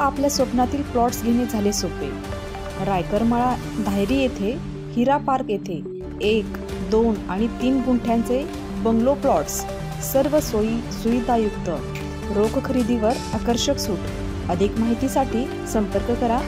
आपल्या स्वप्नातील प्लॉट्स घेणे झाले सोपे। रायकरमाळा धायरी येथे हिरा पार्क येथे 1, 2 आणि 3 गुंठ्यांचे बंगलो प्लॉट्स, सर्व सोयी सुविधायुक्त, रोख खरेदीवर आकर्षक सूट। अधिक माहितीसाठी संपर्क करा